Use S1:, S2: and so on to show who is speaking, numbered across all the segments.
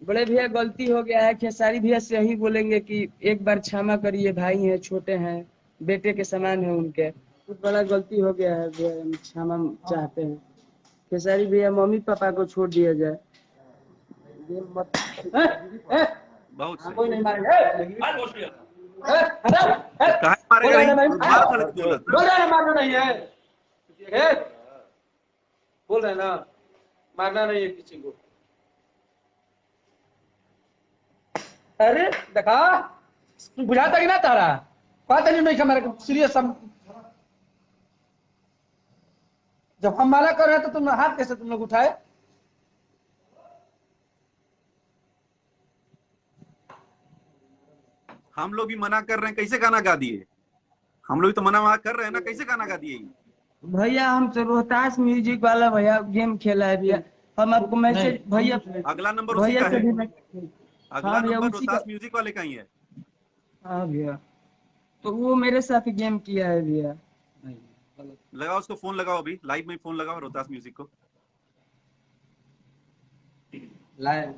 S1: बड़े भैया गलती हो गया है, खेसारी भैया से यही बोलेंगे कि एक बार क्षमा करिए, भाई हैं, छोटे हैं, बेटे के समान है उनके। कुछ बड़ा गलती हो गया है भैया, हम क्षमा चाहते हैं। खेसारी भैया मम्मी पापा को छोड़ दिया जाए। ये मत
S2: बहुत सही।
S1: कोई नहीं मारेगा।
S2: तो काहे मारेगा नहीं? मार साले को 2 लात।
S1: बोल रहे हैं मारना नहीं है, बोल रहे हैं ना, मारना नहीं है किसी को। अरे देखा, बुझाता कि ना तारा, बात नहीं हमारे सीरियस। जब हम माना कर रहे हैं तो तुम हाथ कैसे तुम लोग उठाए?
S2: हम लोग भी मना कर रहे हैं, कैसे गाना गा दिए? हम लोग भी तो मना कर रहे हैं ना, कैसे गाना गा दिए?
S1: भैया हम तो रोहतास म्यूजिक वाला भैया गेम खेला है भैया, हम आपको मैसेज भैया,
S2: अगला नंबर उसी
S1: भैया
S2: का
S1: से
S2: है।
S1: भी
S2: अगला
S1: हाँ भैया
S2: नंबर
S1: उसी का।
S2: रोहतास म्यूजिक वाले का ही है।
S1: हाँ भैया, तो वो मेरे साथ गेम किया है भैया।
S2: लगाओ उसको फोन, लगाओ अभी लाइव में फोन लगाओ रोहतास म्यूजिक को।
S1: लाइव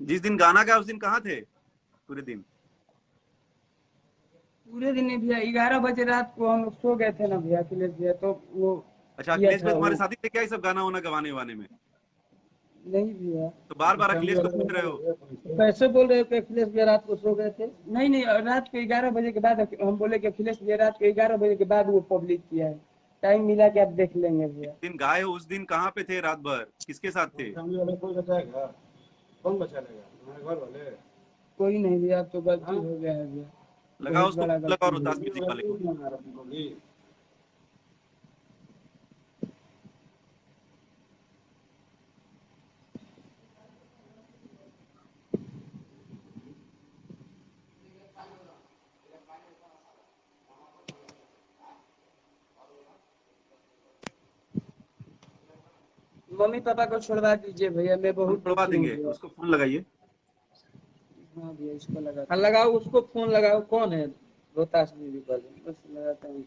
S2: जिस दिन गाना गाया उस दिन कहाँ थे पूरे दिन?
S1: पूरे दिन नहीं भैया, 11 बजे रात को हम लोग सो गए थे ना भैया, अखिलेश भैया, तो वो
S2: अच्छा,
S1: किया
S2: अखिलेश
S1: था
S2: भाई
S1: वो।
S2: तुम्हारे साथी थे क्या ये सब गाना वाना गवाने वाने में?
S1: नहीं भैया,
S2: तो बार बार अखिलेश को पूछ रहे हो।
S1: कैसे बोल रहे हो कि अखिलेश भैया रात को सो गए थे? नहीं नहीं, रात को 11 बजे के बाद हम बोले कि अखिलेश भैया रात को 11 बजे के बाद वो पब्लिक किया है। टाइम मिला के आप देख लेंगे
S2: जिस
S1: भैया।
S2: दिन गाए हो उस दिन कहाँ पे थे रात भर? किसके साथ थे?
S3: कौन बचाएगा? हमारे घर वाले।
S1: कोई नहीं भैया, अब तो गलती हो गया है भैया,
S2: लगाओ
S1: बहुत
S2: उसको,
S1: बड़ा
S2: लगाओ
S1: गलती हो
S2: रोहतास म्यूजिक वाले को।
S1: गया। मम्मी पापा को छोड़वा दीजिए भैया, मैं
S2: हम
S1: बहुत
S2: छुड़वा
S1: दुखी हूँ
S2: देंगे,
S1: भैया।
S2: उसको फोन लगाइए।
S1: हाँ भैया, इसको लगा, हाँ लगाओ, उसको फोन लगाओ। कौन है? रोहतास म्यूजिक वाले, बस लगाता हूँ।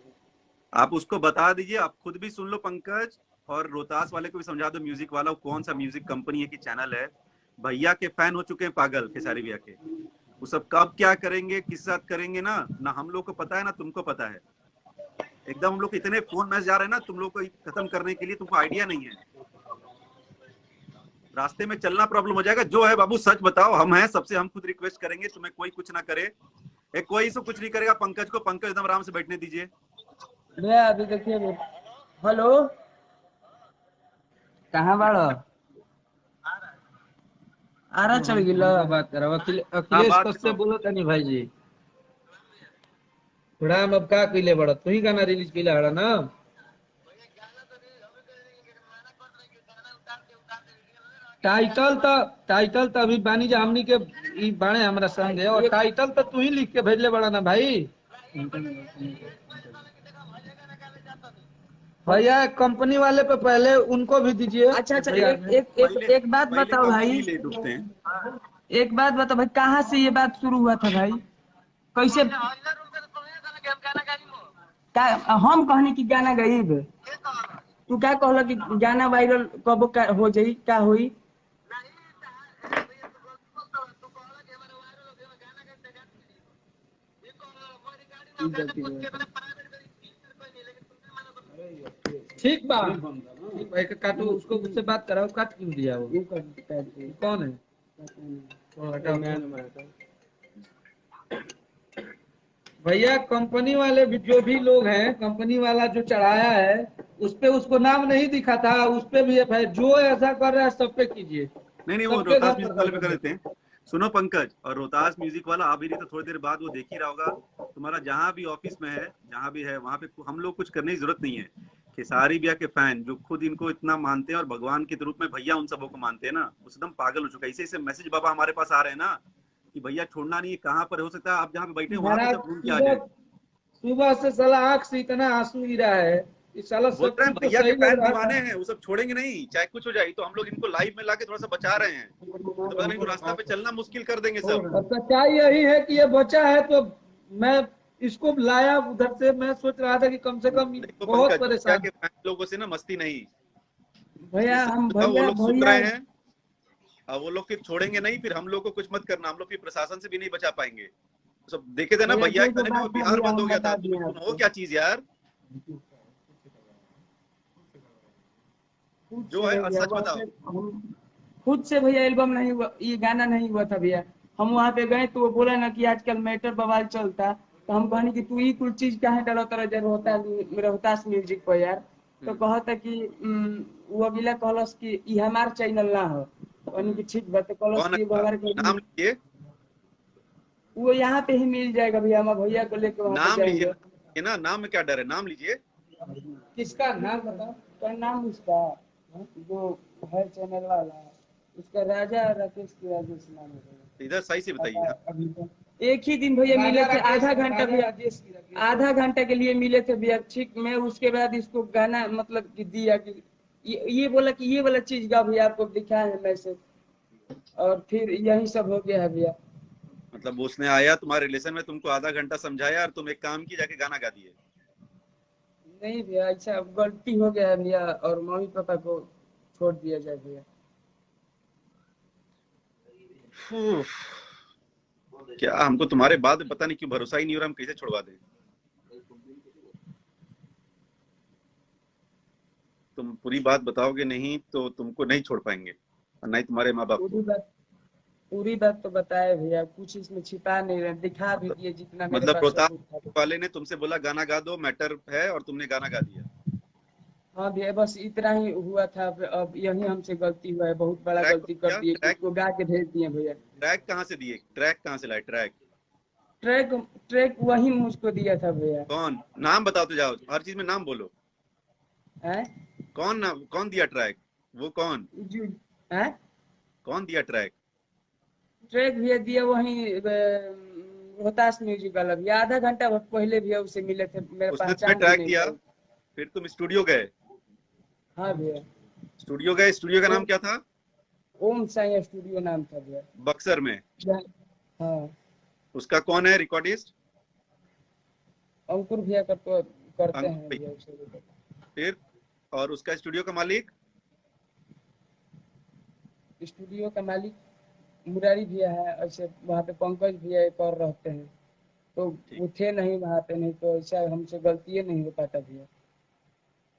S2: आप उसको बता दीजिए, आप खुद भी सुन लो पंकज, और रोहतास वाले को भी समझा दो म्यूजिक वाला, कौन सा म्यूजिक कंपनी है कि चैनल है। भैया के फैन हो चुके हैं पागल, खेसारी भैया के। वो सब कब क्या करेंगे, किस साथ करेंगे ना ना हम लोग को पता है ना तुमको पता है। एकदम हम लोग इतने फोन मैसेज जा रहे हैं ना तुम लोग को खत्म करने के लिए, तुमको आइडिया नहीं है। रास्ते में चलना प्रॉब्लम हो जाएगा। जो है बाबू सच बताओ, हम हैं सबसे, हम खुद रिक्वेस्ट करेंगे, तुम्हें कोई कुछ ना करे। एक कोई से कुछ नहीं करेगा पंकज को, पंकज एकदम आराम से बैठने दीजिए।
S1: भैया अभी देखिए, हेलो, कहाँ बाड़ो? आरा चढ़ गिल बात करो।
S2: हाँ
S1: अखिलेश
S2: बात
S1: कससे
S2: करो।
S1: बोलो तनी भाई जी, थोड़ा हम अब का कइले बड़ा, तू ही गाना रिलीज कइले हड़ा ना। टाइटल तो अभी बानी जा हमनी के ई बाणे हमरा संग है, और टाइटल तो तू ही लिख के भेजले बड़ा ना भाई। भैया कंपनी वाले पे पहले उनको भी दीजिए। अच्छा अच्छा,
S2: पहले
S1: एक बात
S2: पहले
S1: बताओ
S2: कंपनी
S1: भाई,
S2: ही ले डूबते हैं।
S1: एक बात बताओ भाई, कहाँ से ये बात शुरू हुआ था भाई? कैसे का हम कहनी कि गाना गईब, तू क्या कहला कि गाना वायरल कब का हो जाई, का होई? ठीक बा, ठीक भाई, काटो उसको, उससे बात कराओ, काट क्यों दिया वो? कौन है? ओ, हटाओ। भैया कंपनी वाले भी, जो भी लोग हैं, कंपनी वाला जो चढ़ाया है उस पे उसको नाम नहीं दिखा था, उस पे भी एफआईआर, जो ऐसा कर रहा है सब पे कीजिए,
S2: नहीं वो
S1: सबके
S2: रोहतास
S1: साथ
S2: म्यूजिक वाले पे कर देते हैं। सुनो पंकज, और रोहतास म्यूजिक वाला आ भी रही तो थोड़ी देर बाद वो देख ही रहा होगा। तुम्हारा जहां भी ऑफिस में है, जहां भी है, वहां पे हम लोग कुछ करने की जरूरत नहीं है। खेसारी भैया के फैन जो खुद इनको इतना मानते हैं और भगवान के रूप में भैया उन सबों को मानते हैं ना, वो एकदम पागल हो चुका है। ऐसे मैसेज बाबा हमारे पास आ रहे हैं ना कि भैया छोड़ना नहीं है, कहाँ पर हो सकता है आप जहाँ पे बैठे वहां पे
S1: महाराज
S2: सब घूम के आ
S1: सुबह,
S2: जाए।
S1: सुबह से साला आंख से इतना आंसू गिरा है, इस साला
S2: बोल
S1: सब
S2: रहे हैं
S1: कुछ तो
S2: भैया के
S1: सही लग
S2: फैन
S1: रहा
S2: दीवाने
S1: था।
S2: हैं, वो सब छोड़ेंगे नहीं चाहे कुछ हो जाए। तो हम लोग इनको लाइव में लाके थोड़ा सा बचा रहे हैं, तो पता नहीं तो रास्ता पे चलना मुश्किल कर देंगे सब।
S1: और सच्चाई यही है कि ये बचा है तो मैं
S3: इसको लाया उधर से, मैं सोच रहा था कि कम से कम
S2: देखो
S3: बहुत
S2: पंकज, भैया
S3: परेशान।
S2: के फैन लोगों से ना मस्ती नहीं।
S1: भैया
S2: इससे
S1: हम
S2: बताओ, वो
S1: भैया
S2: लोग सुन
S1: भैया
S2: रहे हैं, अब वो लोग फिर छोड़ेंगे नहीं, फिर हम लोग को कुछ मत करना, हम लोग फिर प्रशासन से भी नहीं बचा पाएंगे। सब देखे थे ना
S1: भैया
S2: भैया
S1: जो
S2: के
S1: जो
S2: कहने में, वो
S1: बात था
S2: बिहार
S1: भैया
S2: बंद हो
S1: हम
S2: गया था।
S1: बता दिए
S2: तुम हो
S1: आपको।
S2: क्या चीज यार,
S1: खुद
S2: जो
S1: से
S2: है
S1: नहीं भैया,
S2: सच
S1: वहाँ
S2: बताओ।
S1: पे हम खुद से भैया एल्बम नहीं हुआ, ये गाना नहीं हुआ था भैया। हम वहाँ पे गए तो वो बोला ना कि आजकल मैटर बवाल चलता, तो हम कहनी कि तू ही कुछ चीज काहे डालो तरह जब रोहतास म्यूजिक पर यार। तो कहता कि वो अगला कहलस कि ई हमार चैनल ना हो, कहनी कि ठीक बात, तो कहलस
S2: कौन
S1: कि वो
S2: अच्छा,
S1: हमारे
S2: नाम लीजिए,
S1: वो यहाँ पे ही मिल जाएगा भैया, हम भैया को लेकर वहाँ पे
S2: नाम लीजिए
S1: जाएंगे।
S2: ना, ये ना नाम में क्या डर है, नाम लीजिए।
S3: किसका नाम बताओ।
S1: क्या नाम उसका, जो है चैनल वाला, उसका राजा राकेश की राजेश नाम है भैया।
S2: इधर सही से बताइए। हाँ,
S1: अभी तो एक ही दिन भैया मिले थे, आधा घंटा भैया, आधा घंटा के लिए मिले थे भैया। ठीक, मैं उसके बाद इसको गाना मतलब कि दिया कि ये बोला कि ये वाला चीज गा भैया, आपको दिखाया है मैसेज, और फिर यही सब हो गया है भैया।
S2: मतलब उसने आया तुम्हारे रिलेशन में, तुमको आधा घंटा समझाया, और तुम एक काम की जाके गाना गा दिए।
S1: नहीं भैया, अच्छा अब गलती हो गया है भैया, और मम्मी पापा को छोड़ दिया जाए भैया।
S2: उफ, क्या हमको तुम्हारे बाद में पता नहीं क्यों भरोसा ही नहीं हो रहा, हम कैसे छुड़वा दें। तुम पूरी बात बताओगे नहीं तो तुमको नहीं छोड़ पाएंगे, और नहीं तुम्हारे माँ बाप को।
S1: पूरी बात तो बताए भैया, कुछ इसमें छिपा नहीं रहे, दिखा भी
S2: मतलब
S1: दिए जितना मेरे
S2: मतलब
S1: पास
S2: रोहतास
S1: सबूत था।
S2: वाले ने तुमसे बोला गाना गा दो, मैटर है, और तुमने गाना गा दिया।
S1: हाँ भैया, बस इतना ही हुआ था। अब यही हमसे गलती हुआ है, बहुत बड़ा
S2: ट्रैक
S1: गलती कर दिए कि
S2: ट्रैक
S1: उसको गा के भेज दिए भैया।
S2: ट्रैक कहाँ से दिए, ट्रैक कहाँ से लाए ट्रैक?
S1: ट्रैक ट्रैक वही मुझको दिया था भैया।
S2: कौन, नाम बताओ तो जाओ, हर चीज में नाम बोलो।
S1: हैं?
S2: कौन नाम, कौन दिया ट्रैक, वो कौन,
S1: जी। हैं?
S2: कौन दिया ट्रैक?
S1: ट्रैक भैया दिया वही रोहतास म्यूजिक वाला भैया, आधा घंटा पहले भैया उसे मिले थे, मेरा
S2: उसने तुम्हें
S1: पहचान भी
S2: ट्रैक
S1: नहीं
S2: दिया,
S1: था।
S2: फिर तुम स्टूडियो गए,
S1: हाँ भैया।
S2: स्टूडियो गए, स्टूडियो का नाम
S1: ओम
S2: क्या था?
S1: ओम साई स्टूडियो नाम था भैया।
S2: बक्सर में।
S1: हाँ,
S2: उसका कौन है रिकॉर्डिस्ट?
S1: अंकुर भैया करते
S2: अंकुर
S1: हैं
S2: भैया।
S1: भैया उसे।
S2: फिर, और उसका स्टूडियो का मालिक?
S1: स्टूडियो का मालिक मुरारी भैया है, ऐसे वहाँ पे पंकज भैया एक और रहते हैं, तो
S2: ठीक,
S1: वो थे नहीं वहाँ पे, नहीं तो ऐसा हमसे गलती नहीं हो पाता भैया।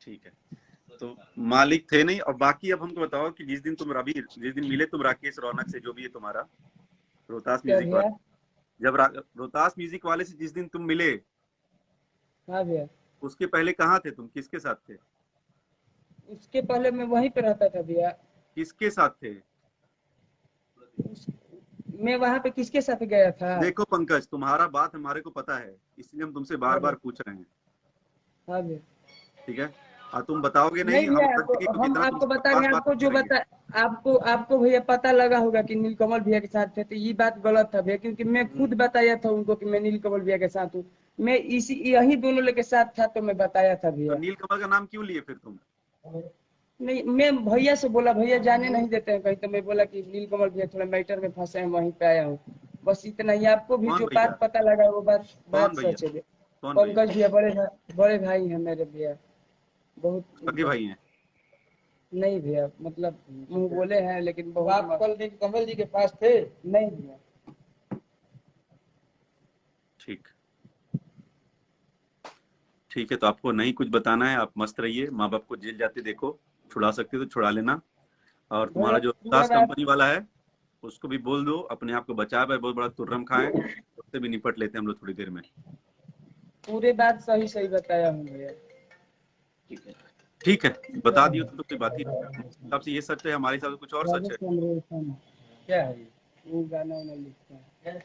S2: ठीक है। तो मालिक थे नहीं, और बाकी अब हमको बताओ कि जिस दिन तुम रवि, जिस दिन मिले तुम राकेश रौनक से, जो भी है तुम्हारा रोहतास
S1: क्या
S2: म्यूजिक
S1: भैया?
S2: वाले, जब रोहतास म्यूजिक वाले से जिस दिन तुम मिले,
S1: हाँ भैया,
S2: उसके पहले कहाँ थे तुम, किसके साथ थे?
S1: उसके पहले मैं वहीं पे रहता था भैया।
S2: किसके साथ थे?
S1: उस, मैं वहाँ पे किसके साथ गया था?
S2: देखो पंकज, तुम्हारा बात हमारे को पता है, इसलिए हम तुमसे बार
S1: हाँ
S2: बार
S1: भैया।
S2: पूछ रहे हैं।
S1: हाँ भैया।
S2: ठीक है, और तुम बताओगे नहीं,
S1: नहीं
S2: हम
S1: भैया,
S2: अलग देंगे, क्योंकि
S1: हम
S2: इतना
S1: आपको
S2: तुमसे
S1: बता रहे
S2: बकवास
S1: हैं,
S2: बात
S1: आपको
S2: नहीं
S1: जो
S2: करेंगे।
S1: बता, आपको भैया पता लगा होगा कि नीलकमल भैया के साथ थे, तो ये बात गलत था भैया, क्योंकि मैं खुद बताया था उनको कि मैं नीलकमल भैया के साथ हूँ। मैं इसी यही दोनों लोग के साथ था, तो मैं बताया था
S2: तो
S1: भैया।
S2: नीलकमल का नाम क्यों लिए फिर तुम?
S1: नहीं, मैं भैया से बोला, भैया जाने नहीं देते हैं कहीं, तो मैं बोला कि नीलकमल भैया थोड़ा मैटर में फंसे हैं, वहीं पे आया हूँ। बस इतना ही, आपको भी
S2: कौन
S1: जो
S2: भैया,
S1: बात पता लगा वो बात
S2: कौन
S1: बात
S2: भैया,
S1: सच है भैया।
S2: कौन भैया?
S1: पंकज भैया बड़े भाई हैं मेरे भैया, बहुत
S2: सगे भाई हैं?
S1: नहीं भैया, मतलब मुंह बोले हैं लेकिन बहुत
S3: आप कल कमल जी के पास थे।
S1: नहीं भैया।
S2: ठीक, ठीक है, तो आपको नहीं कुछ बताना है, आप मस्त रहिए, माँ बाप को जेल जाते देखो, छुड़ा सकते हो तो छुड़ा लेना। और तुम्हारा
S1: भैया
S2: जो
S1: पूरा
S2: दास
S1: बात,
S2: कंपनी वाला है, उसको भी बोल दो, अपने आप को बचा पाए, बहुत बड़ा तुर्रम खाए, उससे भी निपट लेते हैं हम लोग थोड़ी देर में।
S1: पूरे बात सही सही बताया हूँ भैया।
S2: ठीक है, बता दियो तो कोई बात ही नहीं, हमारे हिसाब से ये सच है, हमारे हिसाब से कुछ और सच है।
S1: क्या है वो गाना वाना लिखता है?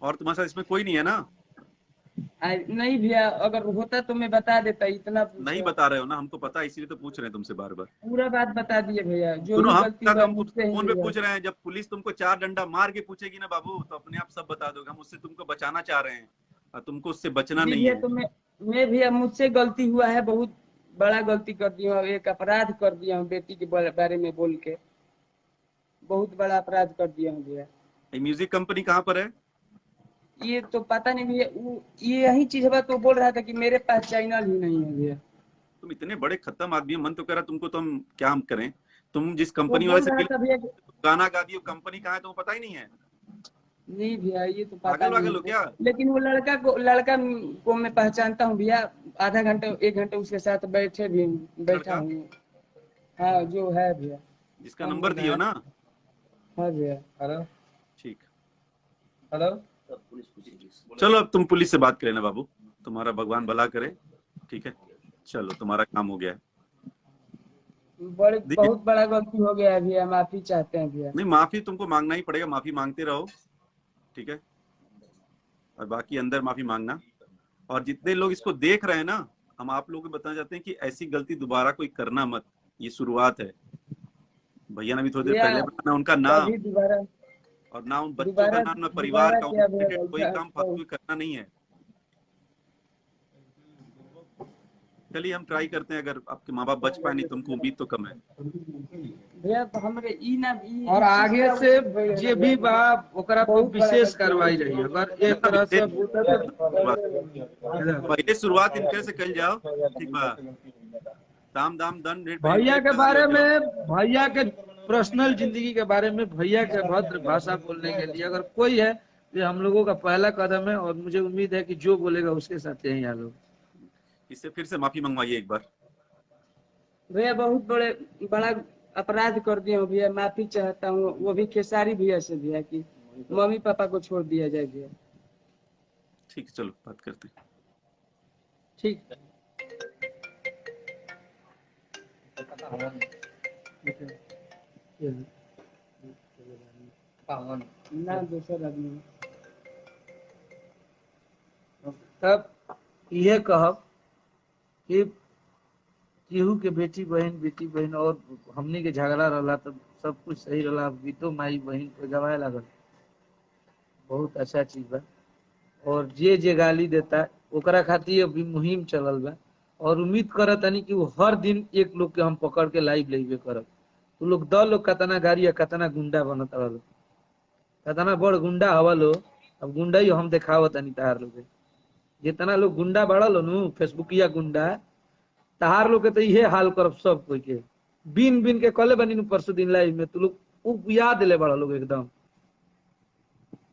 S2: और तुम्हारे साथ इसमें कोई नहीं है ना?
S1: नहीं भैया, अगर होता तो मैं बता देता, इतना
S2: नहीं
S1: पूछो।
S2: बता रहे हो ना, हम तो पता है, इसीलिए तो पूछ रहे हैं तुमसे बार बार।
S1: पूरा बात बता दिए भैया, जो
S2: सुनो,
S1: भी
S2: हम
S1: गलती
S2: क्या,
S1: हुआ है
S2: हम
S1: मुझसे ही
S2: फोन पे
S1: हुआ है।
S2: पूछ रहे हैं, जब पुलिस तुमको 4 डंडा मार के पूछेगी ना बाबू, तो अपने आप सब बता दोगे, हम उससे तुमको बचाना चाह रहे हैं, और तुमको उससे बचना
S1: जी
S2: नहीं
S1: भैया,
S2: है।
S1: तो मैं भैया मुझसे गलती हुआ है, बहुत बड़ा गलती कर दिया हूँ, एक अपराध कर दिया हूँ बेटी के बारे में बोल के, बहुत बड़ा अपराध कर दिया हूँ भैया।
S2: ये म्यूजिक कंपनी कहाँ पर है?
S1: ये तो पता नहीं भैया, ये यही चीज है, तो बोल रहा था कि मेरे पास चैनल ही नहीं है भैया।
S2: तुम इतने बड़े खत्म आदमी हो, मन तो करा तुमको, तो हम क्या हम करें। तुम जिस
S1: वो
S2: कंपनी वाले
S1: बोल
S2: से
S1: रहा था भैया कि-
S2: गाना गा दियो, कंपनी कहाँ है तुमको पता ही नहीं है।
S1: नहीं भैया ये तो पता
S2: पागल
S1: नहीं
S2: वागल हो
S1: है,
S2: क्या।
S1: लेकिन वो लड़का को मैं पहचानता हूँ भैया। आधा घंटे 1 घंटे उसके साथ बैठा
S2: लड़का
S1: हूँ। हाँ जो है भैया।
S2: जिसका
S3: कौन
S2: नंबर
S3: बोल रहा
S2: दियो
S3: है?
S2: ना।
S1: हाँ भैया।
S3: हेलो
S2: ठीक।
S3: हेलो।
S2: चलो अब तुम पुलिस से बात करें ना बाबू, तुम्हारा भगवान भला करे। ठीक है, चलो तुम्हारा काम हो गया है। देखिए,
S1: बहुत बड़ा गलती हो गया है भैया, माफी चाहते हैं भैया।
S2: नहीं माफी तुमको मांगना ही पड़ेगा, माफी मांगते रहो। ठीक है, और बाकी अंदर माफी मांगना। और जितने लोग इसको देख रहे हैं ना, हम आप लोगों को बताना चाहते हैं कि ऐसी गलती दोबारा कोई करना मत। ये शुरुआत है। भैया ने भी थोड़ी देर
S1: भैया
S2: पहले बताया, ना उनका नाम
S1: कभी दोबारा
S2: और ना उन बच्चों का
S1: दोबारा
S2: नाम, ना परिवार
S1: दोबारा
S2: का,
S1: क्या
S2: उनसे
S1: भैया
S2: रिलेटेड कोई काम
S1: तो
S2: फालतू करना नहीं है। चलिए हम ट्राई करते हैं, अगर आपके माँ बाप बच पाए, नहीं तुमको उम्मीद तो कम है।
S1: भैया तो हमरे ई ना
S3: और आगे से जे भी बा ओकरा पर
S1: बहुत बड़ा
S3: विशेष
S1: गलती
S3: कार्रवाई
S1: हो
S3: रही, अगर
S2: ना
S3: एक तरह से
S2: पहले शुरुआत इनके से कल जाओ। ठीक बा, दाम दाम दंड रेट पे
S3: भैया
S2: एक
S3: के
S2: लगा
S3: बारे
S2: लियो जाओ।
S3: में, भैया के पर्सनल जिंदगी के बारे में, भैया के भद्र भाषा बोलने के लिए अगर कोई है, ये हम लोगों का पहला कदम है। और मुझे उम्मीद है कि जो बोलेगा उसके साथ यही हाल होगा।
S2: इससे फिर से माफी मंगवाइए एक बार।
S1: भैया बहुत बड़ा अपराध कर दिया हूँ भैया, माफी चाहता हूँ, वो भी खेसारी भैया से भैया कि मम्मी पापा को छोड़ दिया जाए भैया।
S2: ठीक है, चलो बात करते हैं।
S3: ठीक है।
S1: ना दूसरा आदमी
S3: तब ये कहब कि केहू के बेटी बहन और हमनी के झगड़ा रहा तब सब कुछ सही रहा, बीतो माई बहन के गवाए लागल, बहुत अच्छा चीज बा। और जे गाली देता ओकरा खातिर अभी मुहिम चलल बा। और उम्मीद करत तनी कि वो हर दिन एक लोग के हम पकड़ के लाइव लेवे करब। तो लोग द लोग कतना गाड़ी या कतना गुंडा बनत रहा, कतना बड़ गुंडा हवा लो। अब गुंडा ही हम देखावत तनी तार लोग, जितना लोग गुंडा बड़ा लो नु फेसबुकिया गुंडा, तहार लोग के तो इहे हाल करब सब कोई के। बिन बिन के कले बनी परसों दिन लाइव में तू लोग उबिया दिले बड़ा लोग, एकदम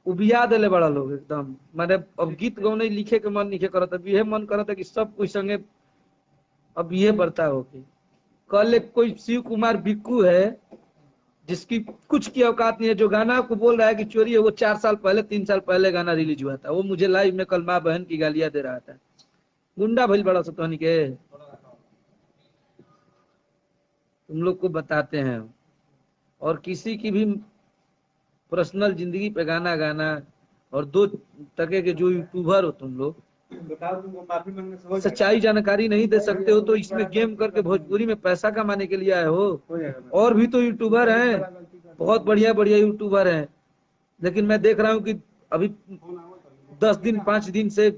S3: उबिया दिले बड़ा लोग एकदम। माने अब गीत गौने लिखे के मन नहीं करता, अब यह मन करता कि सब कोई संगे अब ये बर्ता हो कि कल एक कोई शिव कुमार बिक्कू है जिसकी कुछ की औकात नहीं है, जो गाना को बोल रहा है कि चोरी है, वो 4 साल पहले 3 साल पहले गाना रिलीज हुआ था। वो मुझे लाइव में कल माँ बहन की गालियां दे रहा था। गुंडा भइल बड़ा सतोनी के, तुम लोग को बताते हैं। और किसी की भी पर्सनल जिंदगी पे गाना गाना, और दो टके के जो यूट्यूबर हो तुम लोग, सच्चाई जानकारी नहीं दे सकते हो, तो इसमें गेम करके भोजपुरी में पैसा कमाने के लिए आए हो। और भी तो यूट्यूबर हैं, बहुत बढ़िया बढ़िया यूट्यूबर हैं, लेकिन मैं देख रहा हूँ कि अभी 10 दिन 5 दिन से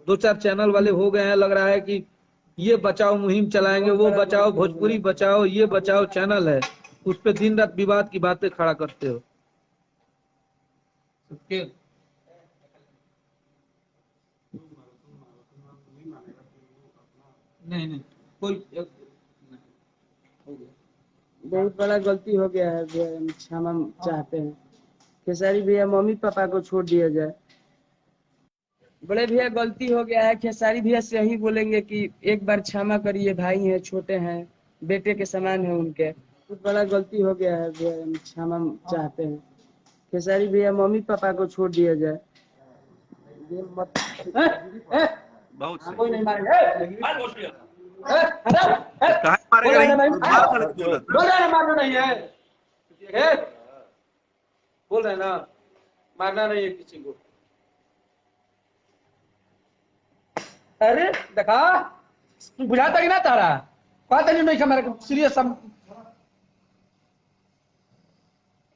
S3: 2-4 चैनल वाले हो गए हैं। लग रहा है कि ये बचाओ मुहिम चलाएंगे, वो बचाओ भोजपुरी बचाओ, ये बचाओ चैनल है, उस पर दिन रात विवाद की बातें खड़ा करते हो। नहीं कोई
S1: बहुत बड़ा गलती हो गया है भैया, हम क्षमा चाहते हैं। खेसारी भैया मम्मी पापा को छोड़ दिया जाए। बड़े भैया गलती हो गया है, खेसारी भैया से यही बोलेंगे कि एक बार क्षमा करिए, भाई हैं, छोटे हैं, बेटे के समान है उनके। बहुत बड़ा गलती हो गया है भैया, हम क्षमा चाहते हैं। खेसारी भैया मम्मी पापा को छोड़ दिया जाए। ये मत
S2: बहुत सही।
S1: कोई नहीं मारेगा।
S2: काहे मारेगा नहीं, मार मत बोला था।
S3: बोल रहे हैं मारना नहीं है, बोल रहे हैं ना मारना नहीं है किसी को। अरे देखा बुझाता कि ना तारा, कहता नहीं हमारे सीरियस।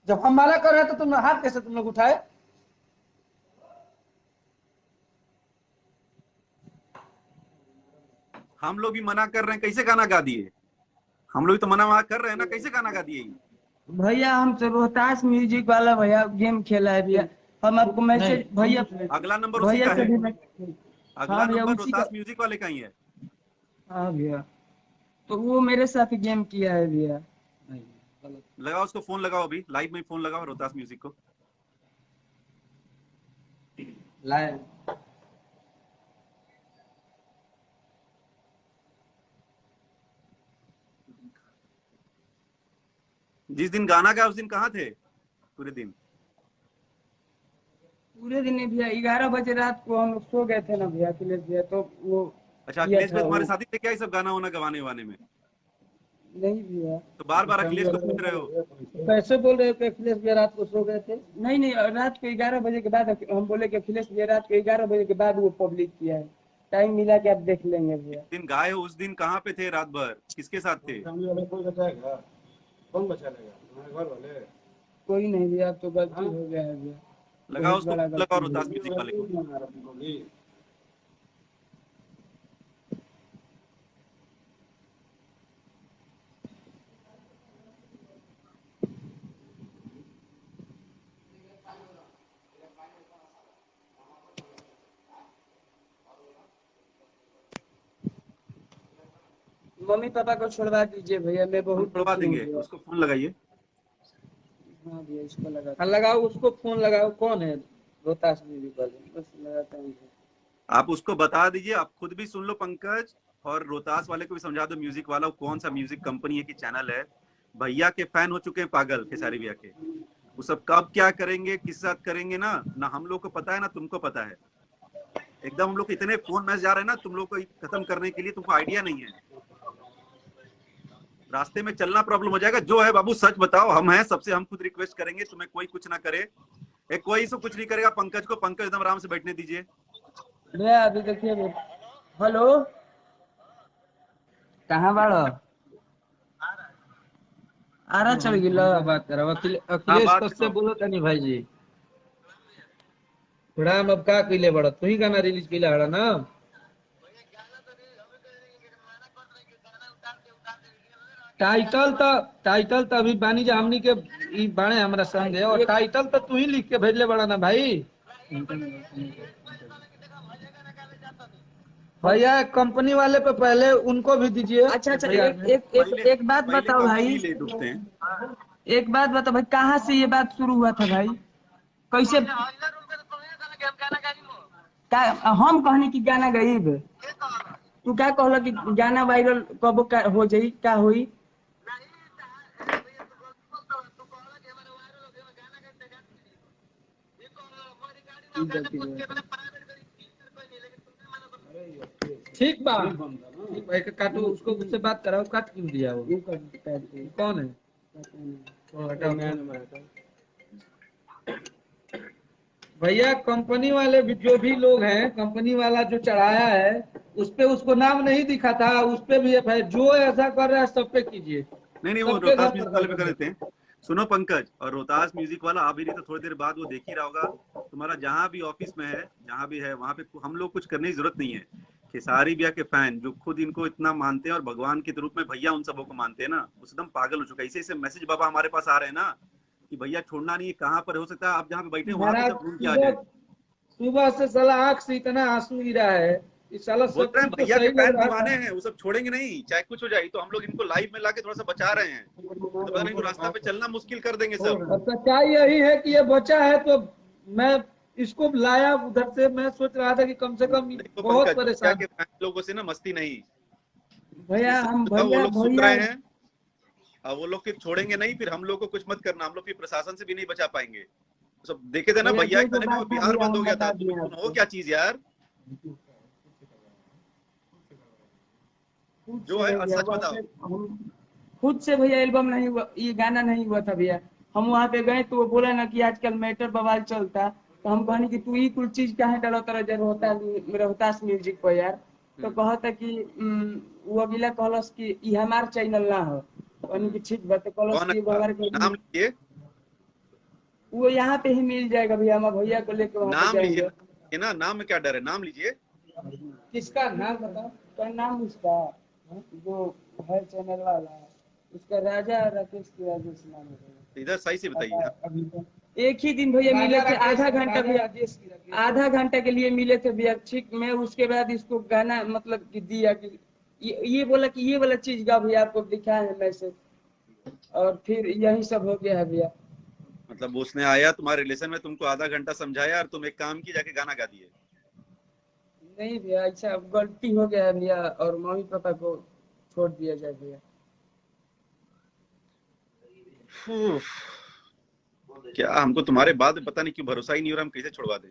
S3: जब हम माना कर रहे हैं तो तुम हाथ कैसे तुम लोग उठाए?
S2: हम लोग भी मना कर रहे हैं, कैसे गाना गा दिए। हम लोग तो मना कर रहे हैं ना, कैसे गाना गा दिए।
S1: भैया हमसे रोहतास म्यूजिक वाला भैया गेम खेला है भैया, हम आपको मैसेज भैया
S2: अगला नंबर उसी
S1: भैया
S2: का
S1: से
S2: है,
S1: भी
S2: अगला
S1: हाँ भैया
S2: नंबर
S1: उसी का।
S2: रोहतास म्यूजिक वाले का ही है।
S1: हाँ भैया, तो वो मेरे साथ ही गेम किया है भैया।
S3: नहीं, गलत।
S2: लगाओ उसको फोन, लगाओ अभी लाइव में फोन लगाओ रोहतास म्यूजिक को।
S3: लाए
S2: जिस दिन गाना गया उस दिन कहाँ थे पूरे दिन?
S1: पूरे दिन नहीं भैया, 11 बजे रात को हम लोग सो गए थे ना भैया, अखिलेश भैया, तो वो
S2: अच्छा,
S1: किया
S2: अखिलेश
S1: था
S2: भाई तुम्हारे
S1: वो।
S2: साथी थे क्या ये सब गाना वाना गवाने वाने में?
S1: नहीं भैया,
S2: तो बार बार अखिलेश को पूछ रहे हो।
S3: कैसे बोल रहे हो कि अखिलेश भैया रात को सो गए थे?
S1: नहीं नहीं, रात को 11 बजे के बाद हम बोले कि अखिलेश भैया रात को 11 बजे के बाद वो पब्लिक किया है। टाइम मिला के आप देख लेंगे भैया।
S2: जिस दिन गाए हो उस दिन कहाँ पे थे रात भर, किसके साथ थे?
S1: कोई नहीं भैया, अब तो गलती हो गया है भैया,
S2: लगाओ
S1: बहुत
S2: उसको,
S1: बड़ा
S2: लगाओ
S1: गलती हो
S2: रोहतास
S1: गया।
S2: म्यूजिक वाले को।
S1: मम्मी पापा को छोड़वा दीजिए भैया, मैं
S2: हम
S1: बहुत
S2: छुड़वा
S1: दुखी हूँ
S2: देंगे,
S1: भैया।
S2: उसको फोन लगाइए।
S1: हाँ भैया, इसको लगा
S3: हाँ लगाओ उसको फोन लगाओ। कौन है रोहतास म्यूजिक वाले?
S1: बस लगाता हूँ भैया।
S2: आप उसको बता दीजिए, आप खुद भी सुन लो पंकज, और रोहतास वाले को भी समझा दो म्यूजिक वाला, वो कौन सा म्यूजिक कंपनी है कि चैनल है। भैया के फैन हो चुके हैं पागल, खेसारी भैया के। वो सब कब क्या करेंगे, किस साथ करेंगे ना ना हम लोग को पता है ना तुमको पता है। एकदम हम लोग को इतने फोन मैसेज जा रहे हैं ना तुम लोग को खत्म करने के लिए, तुमको आइडिया नहीं है। रास्ते में चलना प्रॉब्लम हो जाएगा। जो है बाबू सच बताओ, हम हैं सबसे, हम खुद रिक्वेस्ट करेंगे, तुम्हें कोई कुछ ना करे। एक कोई से कुछ नहीं करेगा पंकज को, पंकज एकदम आराम से बैठने दीजिए।
S1: भैया अभी देखिए भैया। हेलो, कहाँ बाड़ो? आरा चढ़ गिल।
S3: हमको बात करो।
S2: हाँ
S3: अखिलेश
S2: बात
S3: कश्यप
S2: करो।
S3: बोलो तनी भाई जी। थोड़ा हम अब का कइले बड़ा, तू ही गाना रिलीज कइले हड़ा ना? टाइटल तो अभी बानी जा हमनी के ई बाणे हमरा संग है, और टाइटल तो तू ही लिख के भेजले बड़ा ना भाई। भैया कंपनी वाले पे पहले उनको भी दीजिए।
S1: अच्छा अच्छा,
S3: भैया
S1: एक एक एक
S2: पहले
S1: एक बात
S2: पहले
S1: बताओ
S2: कंपनी
S1: भाई,
S2: ही ले डूबते हैं।
S1: एक बात बताओ भाई, कहाँ से ये बात शुरू हुआ था भाई? कैसे का हम कहनी कि गाना गईब, तू क्या कहला कि गाना वायरल कब का हो जाई, का होई?
S3: ठीक बा, ठीक भाई का काटो उसको, उससे बात कराओ। काट क्यों दिया वो? कौन है? ओ, हटाओ। भैया कंपनी वाले भी, जो भी लोग हैं, कंपनी वाला जो चढ़ाया है उस पे उसको नाम नहीं दिखा था, उस पे भी एफआईआर। जो ऐसा कर रहा है सब पे कीजिए,
S2: नहीं नहीं, वो
S3: सबके
S2: रोहतास
S3: घर
S2: म्यूजिक
S3: पर
S2: वाले पे कर देते हैं। सुनो पंकज, और रोहतास म्यूजिक वाला आ भी रही तो थोड़ी देर बाद वो देख ही रहा होगा। तुम्हारा जहां भी ऑफिस में है, जहां भी है वहां पे हम लोग कुछ करने की जरूरत नहीं है। खेसारी भैया के फैन जो खुद इनको इतना मानते हैं और भगवान के रूप में भैया उन सबों को मानते हैं ना, वो एकदम पागल हो चुका है। ऐसे मैसेज बाबा हमारे पास आ रहे हैं ना कि भैया छोड़ना नहीं है, कहाँ पर हो सकता है आप जहाँ पे बैठे हैं वहां पे
S3: महाराज
S2: सब ढूंढ के आ
S3: सुबह
S2: जाए।
S3: सुबह से साला आंख से इतना आंसू गिरा है। इस साला
S2: बोल
S3: सब
S2: रहे हैं
S3: कुछ तो
S2: भैया के
S3: सही लग
S2: फैन
S3: रहा
S2: दीवाने
S3: था।
S2: हैं, वो सब छोड़ेंगे नहीं चाहे कुछ हो जाए। तो हम लोग इनको लाइव में लाके थोड़ा सा बचा रहे हैं, तो पता नहीं वो रास्ता पे चलना मुश्किल कर देंगे सब।
S3: और सच्चाई यही है कि ये बचा है, तो मैं इसको लाया उधर से। मैं सोच रहा था कि कम से कम
S2: देखो
S3: बहुत
S2: पंकज, भैया
S3: परेशान।
S2: के फैन लोगों से ना मस्ती नहीं। इसलिए
S1: भैया
S2: सच
S1: हम
S2: बताओ, वो
S1: भैया
S2: लोग सुन
S1: भैया
S2: रहे हैं और वो लोग फिर छोड़ेंगे नहीं, फिर हम लोग को कुछ मत करना, हम लोग फिर प्रशासन से भी नहीं बचा पाएंगे। तो सब देखे थे ना
S1: भैया
S2: भैया
S1: जो
S2: के
S1: जो
S2: गाने में, वो
S1: बात था
S2: बिहार
S1: भैया
S2: बंद हो
S1: हम
S2: गया था।
S1: बता दिए
S2: तुम हो
S1: आपको।
S2: क्या चीज यार,
S1: खुद
S2: जो
S1: से
S2: है
S1: नहीं भैया,
S2: सच
S1: वहाँ पे
S2: बताओ।
S1: हम खुद से भैया एल्बम नहीं हुआ, ये गाना नहीं हुआ था भैया। हम वहाँ पे गए तो वो बोला ना कि आजकल मैटर बवाल चलता, तो हम कहनी कि तू ही कुछ चीज काहे डालो तरह जब रोहतास म्यूजिक पर यार। तो कहता कि वो अगला कहलस कि ई हमार चैनल ना हो, कहनी कि ठीक बात, तो कहलस
S2: कौन
S1: कि वो
S2: है?
S1: हमारे
S2: नाम लीजिए,
S1: वो यहाँ पे ही मिल जाएगा भैया, हम भैया को लेकर वहाँ पे
S2: नाम लीजिए,
S1: जाएंगे।
S2: ये ना नाम में क्या डर है, नाम लीजिए।
S3: किसका नाम बताओ?
S1: क्या नाम उसका, जो है चैनल वाला, उसका राजा राकेश की राजेश नाम है।
S2: इधर सही से बताइए। हाँ,
S1: अभी तो एक ही दिन भैया मिले थे, आधा घंटा भैया, आधा घंटा के लिए मिले थे भैया। ठीक, मैं उसके बाद इसको गाना मतलब कि दिया कि ये बोला कि ये वाला चीज गा भैया, आपको दिखा है मैसेज, और फिर यही सब हो गया है भैया।
S2: मतलब उसने आया तुम्हारे रिलेशन में, तुमको आधा घंटा समझाया और तुम एक काम की जाके गाना गा दिए।
S1: नहीं भैया, अच्छा अब गलती हो गया है भैया, और मम्मी पापा को छोड़ दिया जाए भैया।
S2: उफ, क्या हमको तुम्हारे बाद में पता नहीं क्यों भरोसा ही नहीं हो रहा, हम कैसे छुड़वा दें।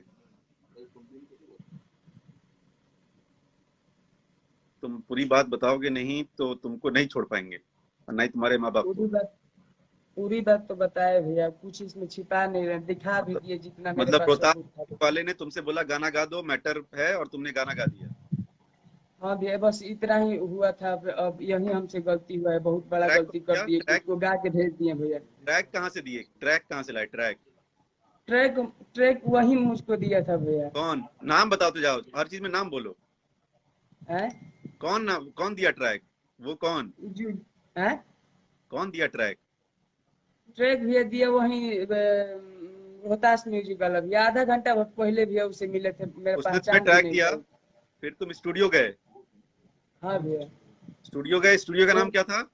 S2: तुम पूरी बात बताओगे नहीं तो तुमको नहीं छोड़ पाएंगे, और नहीं तुम्हारे माँ बाप को।
S1: पूरी बात तो बताए भैया, कुछ इसमें छिपा नहीं रहे, दिखा भी
S2: मतलब
S1: दिए जितना मेरे
S2: मतलब
S1: पास
S2: रोहतास
S1: सबूत था।
S2: वाले ने तुमसे बोला गाना गा दो, मैटर है, और तुमने गाना गा दिया।
S1: हाँ भैया, बस इतना ही हुआ था। अब यही हमसे गलती हुआ है, बहुत बड़ा
S2: ट्रैक
S1: गलती कर दिए कि
S2: ट्रैक
S1: उसको गा के भेज दिए भैया।
S2: ट्रैक कहाँ से दिए, ट्रैक कहाँ से लाए ट्रैक?
S1: ट्रैक ट्रैक वही मुझको दिया था भैया।
S2: कौन? नाम बताओ तो जाओ, हर चीज में नाम बोलो।
S1: हैं?
S2: कौन दिया ट्रैक? वो कौन?
S1: जो हैं?
S2: कौन दिया ट्रैक?
S1: ट्रैक भैया दिया वही रोहतास म्यूजिक वाला भैया। आधा घंटा पहले भैया उससे मिले थे, मेरा
S2: उसने तुम्हें
S1: पहचान भी
S2: ट्रैक
S1: नहीं
S2: दिया,
S1: था।
S2: फिर तुम स्टूडियो गए।
S1: हाँ भैया।
S2: स्टूडियो गए, स्टूडियो का नाम
S1: ओम
S2: क्या था?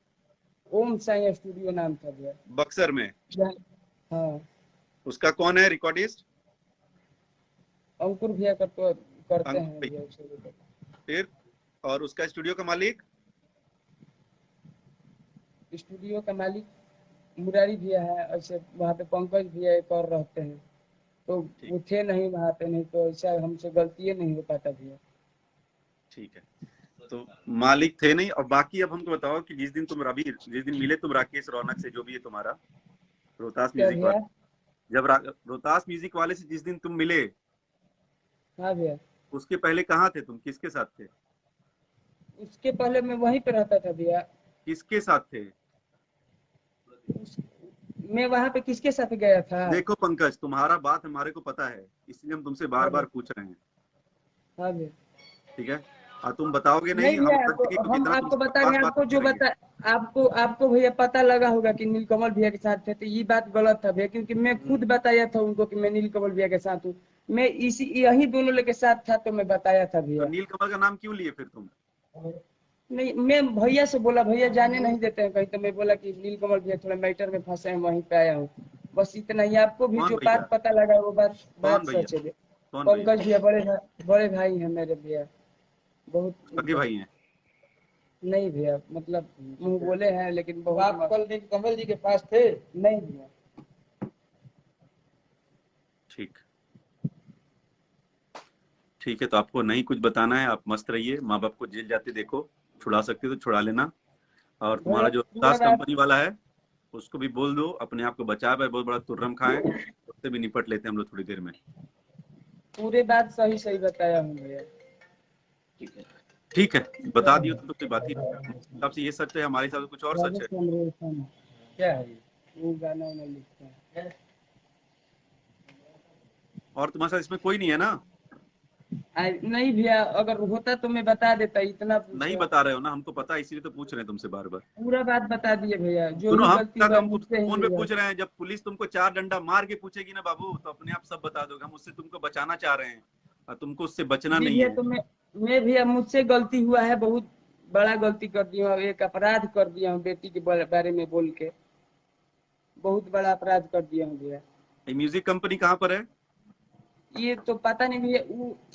S1: ओम साई स्टूडियो नाम था भैया।
S2: बक्सर में।
S1: हाँ,
S2: उसका कौन है रिकॉर्डिस्ट?
S1: अंकुर भैया करते
S2: अंकुर
S1: हैं
S2: भैया।
S1: भैया उसे।
S2: फिर और उसका स्टूडियो का मालिक?
S1: स्टूडियो का मालिक मुरारी भैया है, ऐसे वहाँ पे पंकज भैया एक और रहते हैं, तो
S2: ठीक,
S1: वो थे नहीं वहाँ पे, नहीं तो ऐसा हमसे गलती नहीं हो पाता भैया।
S2: ठीक है। तो मालिक थे नहीं, और बाकी अब हमको बताओ कि जिस दिन मिले तुम राकेश रौनक से, जो भी है तुम्हारा रोहतास
S1: क्या
S2: म्यूजिक
S1: भैया?
S2: वाले, रोहतास म्यूजिक वाले से जिस दिन तुम मिले,
S1: हाँ भैया,
S2: उसके पहले कहाँ थे तुम, किसके साथ थे?
S1: उसके पहले मैं वहीं पे रहता था भैया।
S2: किसके साथ थे?
S1: उस, मैं वहाँ पे किसके साथ गया था?
S2: देखो पंकज, तुम्हारा बात हमारे को पता है, इसलिए हम तुमसे बार
S1: हाँ
S2: बार
S1: भैया।
S2: पूछ रहे हैं।
S1: हाँ भैया।
S2: ठीक है, और तुम बताओगे नहीं,
S1: नहीं
S2: हम
S1: भैया,
S2: अलग देंगे, क्योंकि
S1: हम
S2: इतना
S1: आपको
S2: तुमसे
S1: बता
S2: पास
S1: रहे हैं,
S2: बात
S1: आपको जो
S2: करेंगे।
S1: बता, आपको भैया पता लगा होगा कि नीलकमल भैया के साथ थे, तो ये बात गलत था भैया, क्योंकि मैं खुद बताया था उनको कि मैं नीलकमल भैया के साथ हूँ। मैं इसी यही दोनों लोग के साथ था, तो मैं बताया था
S2: तो
S1: भैया।
S2: नील कमल का नाम क्यों लिए फिर तुम?
S1: नहीं, मैं भैया से बोला, भैया जाने नहीं देते हैं कहीं, तो मैं बोला कि नीलकमल भैया थोड़ा मैटर में फंसे हैं, वहीं पे आया हूँ। बस इतना ही। आपको भी
S2: कौन
S1: जो
S2: भैया?
S1: बात पता लगा वो बात
S2: कौन
S1: बात
S2: भैया?
S1: सच है भैया।
S2: कौन भैया?
S1: पंकज भैया बड़े भाई हैं मेरे भैया, बहुत
S2: सगे भाई हैं?
S1: नहीं भैया, मतलब मुंह बोले हैं, लेकिन बहुत
S3: आप कल कमल जी के पास थे?
S1: नहीं भैया।
S2: ठीक, ठीक है। तो आपको नहीं कुछ बताना है, आप मस्त रहिए, माँ बाप को जेल जाते देखो, छुड़ा सकते हो तो छुड़ा लेना। और तुम्हारा
S1: भैया
S2: जो
S1: पूरा
S2: दास
S1: बात,
S2: कंपनी वाला है, उसको भी बोल दो अपने आप को बचा पाए, बहुत बड़ा तुर्रम खाए, उससे भी निपट लेते हैं हम लोग थोड़ी देर में।
S1: पूरे बात सही सही बताया हूँ भैया।
S2: ठीक है, बता दियो तो कोई बात ही नहीं। हमारे हिसाब से ये सच है, हमारे हिसाब से कुछ और सच है।
S1: राजेश कमरेशन क्या है ये? वो गाना उन्हें लिखता है।
S2: और तुम्हारे साथ इसमें कोई नहीं है ना?
S1: नहीं भैया, अगर होता तो मैं बता देता, इतना
S2: नहीं
S1: पूछो।
S2: बता रहे हो ना, हमको पता है, इसीलिए तो पूछ रहे हैं तुमसे बार बार।
S1: पूरा बात बता दिए भैया, जो
S2: सुनो,
S1: भी
S2: हम
S1: गलती
S2: क्या,
S1: हुआ है
S2: हम तुमसे
S1: मुझसे ही
S2: फोन पे
S1: हुआ है।
S2: पूछ रहे हैं, जब पुलिस तुमको 4 डंडा मार के पूछेगी ना बाबू, तो अपने आप सब बता दोगे। हम उससे तुमको बचाना चाह रहे हैं, और तुमको उससे बचना
S1: जी
S2: नहीं
S1: भैया,
S2: है।
S1: तो मैं भैया मुझसे गलती हुआ है, बहुत बड़ा गलती कर दिया हूँ, एक अपराध कर दिया हूँ बेटी के बारे में बोल के, बहुत बड़ा अपराध कर दिया हूँ भैया।
S2: ये म्यूजिक कंपनी कहाँ पर है?
S1: ये तो पता नहीं भैया,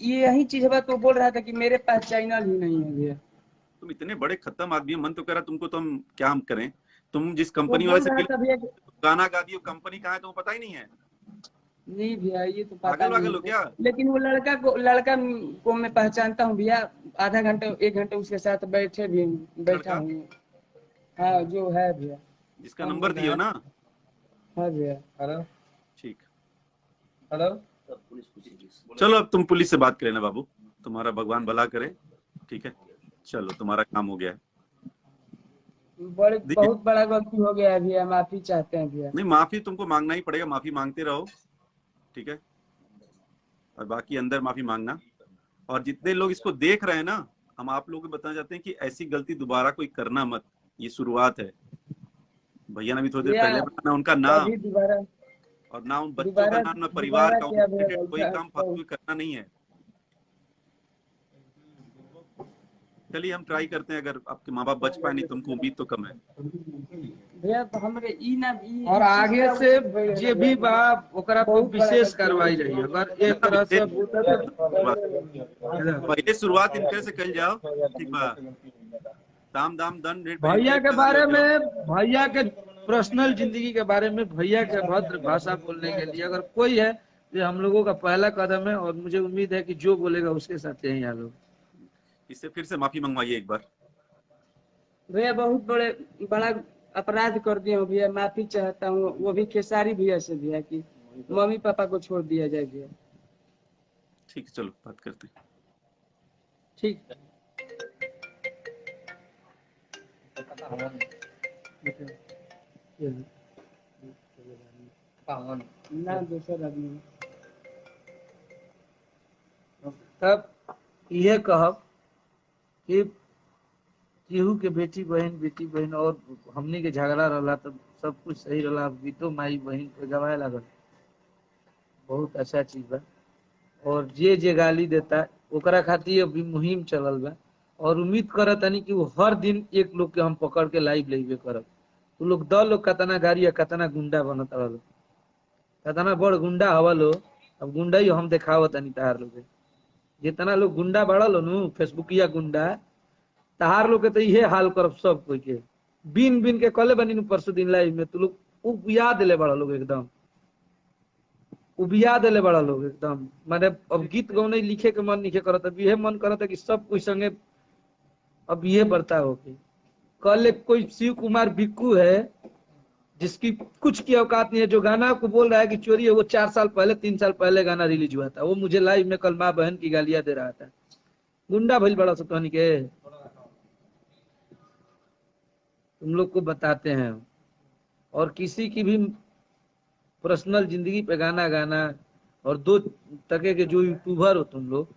S1: ये यही चीज है, तो बोल रहा था कि मेरे पास चैनल ही नहीं है भैया।
S2: तुम इतने बड़े खत्म आदमी हो, मन तो कह रहा तुमको, तो हम क्या हम करें। तुम जिस
S1: वो
S2: कंपनी वाले
S1: बोल
S2: से
S1: रहा था भैया कि
S2: गाना गा दियो, कंपनी कहाँ है तुमको पता ही नहीं है?
S1: नहीं भैया, ये तो पता
S2: पागल
S1: नहीं
S2: वागल हो
S1: हमको,
S2: क्या?
S1: लेकिन वो लड़का को मैं पहचानता हूँ भैया। आधा घंटे 1 घंटे उसके साथ बैठा
S2: लड़का
S1: हूँ। हाँ, जो है भैया।
S2: जिसका
S1: कौन
S2: नंबर
S1: बोल
S2: दिए
S1: रहा
S2: हो
S1: है?
S2: ना?
S1: हाँ भैया।
S3: हेलो
S2: ठीक।
S3: हेलो।
S2: चलो अब तुम पुलिस से बात करें ना बाबू, तुम्हारा भगवान भला करे। ठीक है, चलो तुम्हारा काम हो गया है। देखिए,
S1: बहुत बड़ा गलती हो गया है भैया, माफी चाहते हैं भैया।
S2: नहीं, माफी तुमको मांगना ही पड़ेगा, माफी मांगते रहो। ठीक है, और बाकी अंदर माफी मांगना। और जितने लोग इसको देख रहे हैं ना, हम आप लोगों को बताना चाहते हैं कि ऐसी गलती दोबारा कोई करना मत, ये शुरुआत है। भैया ने भी थोड़ी देर
S1: भैया
S2: पहले बताना उनका नाम।
S1: कभी दोबारा
S2: और ना उन बच्चों का
S1: दोबारा
S2: ना ना परिवार
S1: दोबारा
S2: का
S1: क्या
S2: उनसे
S1: भैया
S2: कोई काम फालतू करना नहीं है। चलिए हम ट्राई करते हैं, अगर आपके माँ बाप बच पाए, नहीं तुमको उम्मीद तो कम है।
S1: भैया हमरे ई ना ई
S3: और आगे से जे भी बा ओकरा पर
S1: बहुत बड़ा
S3: विशेष
S1: गलती
S3: कार्रवाई रही, अगर एक तरह से
S2: पहले शुरुआत इनके से कल जाओ, ठीक बा, दाम दाम दंड रेट पे
S3: भैया
S2: इनके
S3: के
S2: पैसा
S3: बारे
S2: ले जाओ।
S3: में, भैया के पर्सनल जिंदगी के बारे में, भैया के भद्र भाषा बोलने के लिए अगर कोई है तो हम लोगों का पहला कदम है, और मुझे उम्मीद है कि जो बोलेगा उसके साथ यही हाल होगा।
S2: इससे फिर से माफी मंगवाइए एक बार।
S1: भैया बहुत बड़ा अपराध कर दिया हूँ भैया, माफी चाहता हूँ, वो भी खेसारी भैया से भैया कि मम्मी पापा को छोड़ दिया जाए भैया।
S2: ठीक है, चलो बात करते हैं।
S1: ठीक ना दूसर आदमी
S3: तब ये कहब कि केहू के बेटी बहन और हमनी के झगड़ा रहा तो सब कुछ सही रहा, बीतो माई बहन के गवाए लागल, बहुत अच्छा चीज बा। और जे गाली देता ओकरा खातिर अभी मुहिम चलल बा, और उम्मीद करत तनी कि वो हर दिन एक लोग के हम पकड़ के लाइव लेबे करब। तो लोग द लोग कतना गाड़ी या कतना गुंडा बनत रहल, कतना बड़ गुंडा हवा लो। अब गुंडा ही हम देखावत तनी तार लोग, जितना लोग गुंडा बढ़ल नु फेसबुकिया गुंडा, तहार लोग के तो इहे हाल करब सब कोई के। बिन बिन के कले बनी परसों दिन लाइव में, तू लोग उबिया दिले बड़ा लोग, एकदम उबिया दिले बड़ा लोग एकदम। माने अब गीत गौने लिखे के मन नहीं करता, अब यह मन करता कि सब कोई संगे अब ये बढ़ता हो कि कल कोई शिव कुमार बिक्कू है जिसकी कुछ की औकात नहीं है, जो गाना को बोल रहा है कि चोरी है, वो 4 साल पहले 3 साल पहले गाना रिलीज हुआ था, वो मुझे लाइव में कल माँ बहन की गालियां दे रहा था। गुंडा भइल बड़ा सतनी के, तुम लोग को बताते हैं। और किसी की भी पर्सनल जिंदगी पे गाना गाना, और 2 टके के जो यूट्यूबर हो तुम लोग,